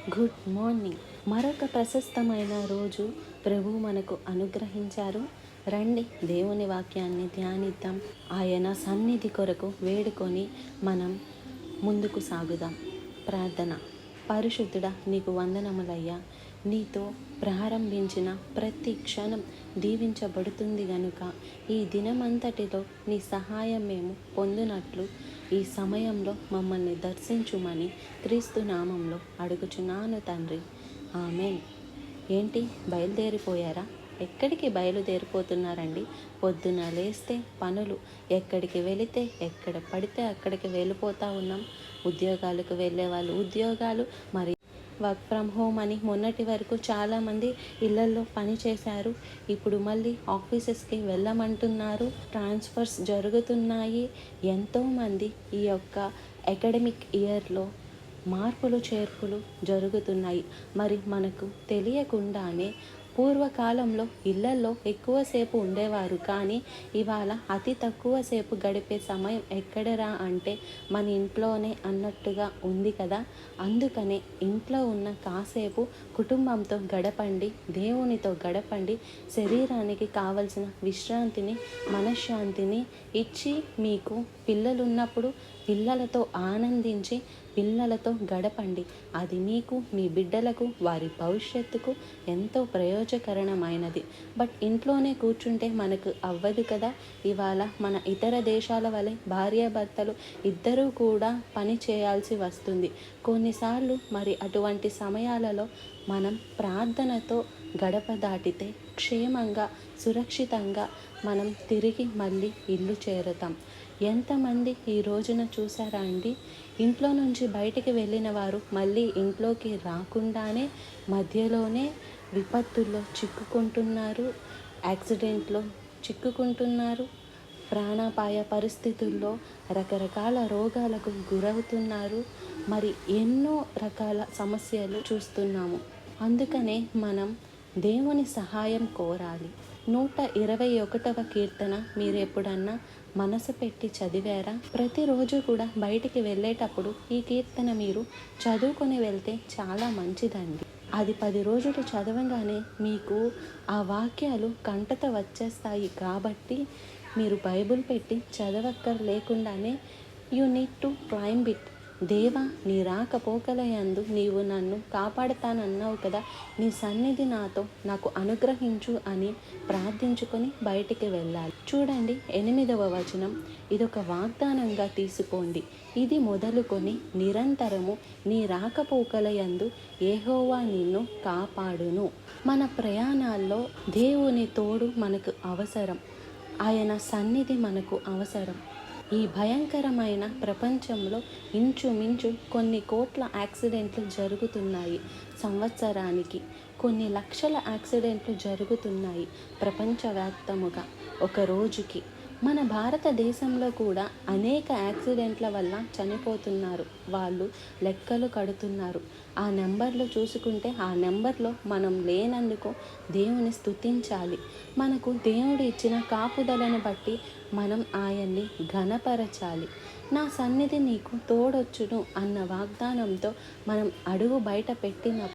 Good morning. మరొక ప్రశస్తమైన రోజు ప్రభు మనకు అనుగ్రహించారు. రండి దేవుని వాక్యాన్ని ధ్యానిద్దాం. ఆయన సన్నిధి కొరకు వేడుకొని మనం ముందుకు సాగుదాం. ప్రార్థన. పరిశుద్ధుడా, నీకు వందనములయ్యా. నీతో ప్రారంభించిన ప్రతి క్షణం దీవించబడుతుంది గనుక ఈ దినమంతటిలో నీ సహాయం మేము పొందినట్లు ఈ సమయంలో మమ్మల్ని దర్శించుమని క్రీస్తు నామంలో అడుగుచున్నాను తండ్రి. ఆమేన్. ఏంటి, బయలుదేరిపోయారా? ఎక్కడికి బయలుదేరిపోతున్నారండి? పొద్దున లేస్తే పనులు, ఎక్కడికి వెళితే ఎక్కడ పడితే అక్కడికి వెళ్ళిపోతూ ఉన్నాం. ఉద్యోగాలకు వెళ్ళే వాళ్ళు ఉద్యోగాలు, మరి వర్క్ ఫ్రమ్ హోమ్ అని మొన్నటి వరకు చాలామంది ఇళ్లల్లో పని చేశారు. ఇప్పుడు మళ్ళీ ఆఫీసెస్కి వెళ్ళమంటున్నారు. ట్రాన్స్ఫర్స్ జరుగుతున్నాయి. ఎంతోమంది ఈ యొక్క అకాడమిక్ ఇయర్లో మార్పులు చేర్పులు జరుగుతున్నాయి. మరి మనకు తెలియకుండానే పూర్వకాలంలో ఇళ్లల్లో ఎక్కువసేపు ఉండేవారు, కానీ ఇవాళ అతి తక్కువసేపు గడిపే సమయం ఎక్కడరా అంటే మన ఇంట్లోనే అన్నట్టుగా ఉంది కదా. అందుకనే ఇంట్లో ఉన్న కాసేపు కుటుంబంతో గడపండి, దేవునితో గడపండి. శరీరానికి కావలసిన విశ్రాంతిని, మనశ్శాంతిని ఇచ్చి, మీకు పిల్లలున్నప్పుడు పిల్లలతో ఆనందించి పిల్లలతో గడపండి. అది మీకు, మీ బిడ్డలకు, వారి భవిష్యత్తుకు ఎంతో ప్రయోజకరమైనది. బట్ ఇంట్లోనే కూర్చుంటే మనకు అవ్వదు కదా. ఇవాళ మన ఇతర దేశాల వలె భార్యాభర్తలు ఇద్దరూ కూడా పని చేయాల్సి వస్తుంది. కొన్నిసార్లు మరి అటువంటి సమయాలలో మనం ప్రార్థనతో గడప దాటితే క్షేమంగా, సురక్షితంగా మనం తిరిగి మళ్ళీ ఇల్లు చేరుతాం. ఎంతమంది ఈ రోజున చూసారా అండి, ఇంట్లో నుంచి బయటికి వెళ్ళిన వారు మళ్ళీ ఇంట్లోకి రాకుండానే మధ్యలోనే విపత్తుల్లో చిక్కుకుంటున్నారు, యాక్సిడెంట్లో చిక్కుకుంటున్నారు, ప్రాణాపాయ పరిస్థితుల్లో రకరకాల రోగాలకు గురవుతున్నారు. మరి ఎన్నో రకాల సమస్యలు చూస్తున్నాము. అందుకనే మనం దేవుని సహాయం కోరాలి. 121వ కీర్తన మీరు ఎప్పుడన్నా మనసు పెట్టి చదివారా? ప్రతిరోజు కూడా బయటికి వెళ్ళేటప్పుడు ఈ కీర్తన మీరు చదువుకొని వెళ్తే చాలా మంచిదండి. అది 10 రోజులు చదవగానే మీకు ఆ వాక్యాలు కంటత వచ్చేస్తాయి. కాబట్టి మీరు బైబిల్ పెట్టి చదవక్కర్లేకుండానే you need to climb it. దేవా, నీ రాకపోకలయందు నీవు నన్ను కాపాడుతానన్నావు కదా, నీ సన్నిధి నాకు అనుగ్రహించు అని ప్రార్థించుకొని బయటికి వెళ్ళాలి. చూడండి, 8వ వచనం, ఇదొక వాగ్దానంగా తీసుకోండి. ఇది మొదలుకొని నిరంతరము నీ రాకపోకలయందు యెహోవా నిన్ను కాపాడును. మన ప్రయాణాల్లో దేవుని తోడు మనకు అవసరం. ఆయన సన్నిధి మనకు అవసరం. ఈ భయంకరమైన ప్రపంచంలో ఇంచుమించు కొన్ని కోట్ల యాక్సిడెంట్లు జరుగుతున్నాయి. సంవత్సరానికి కొన్ని లక్షల యాక్సిడెంట్లు జరుగుతున్నాయి ప్రపంచవ్యాప్తముగా. ఒక రోజుకి మన భారతదేశంలో కూడా అనేక యాక్సిడెంట్ల వల్ల చనిపోతున్నారు. వాళ్ళు లెక్కలు కడుతున్నారు. ఆ నెంబర్లు చూసుకుంటే ఆ నెంబర్లో మనం లేనందుకు దేవుని స్తుతించాలి. మనకు దేవుడు ఇచ్చిన కాపుదలను బట్టి మనం ఆయన్ని ఘనపరచాలి. నా సన్నిధి నీకు తోడొచ్చును అన్న వాగ్దానంతో మనం అడుగు బయట పెట్టిన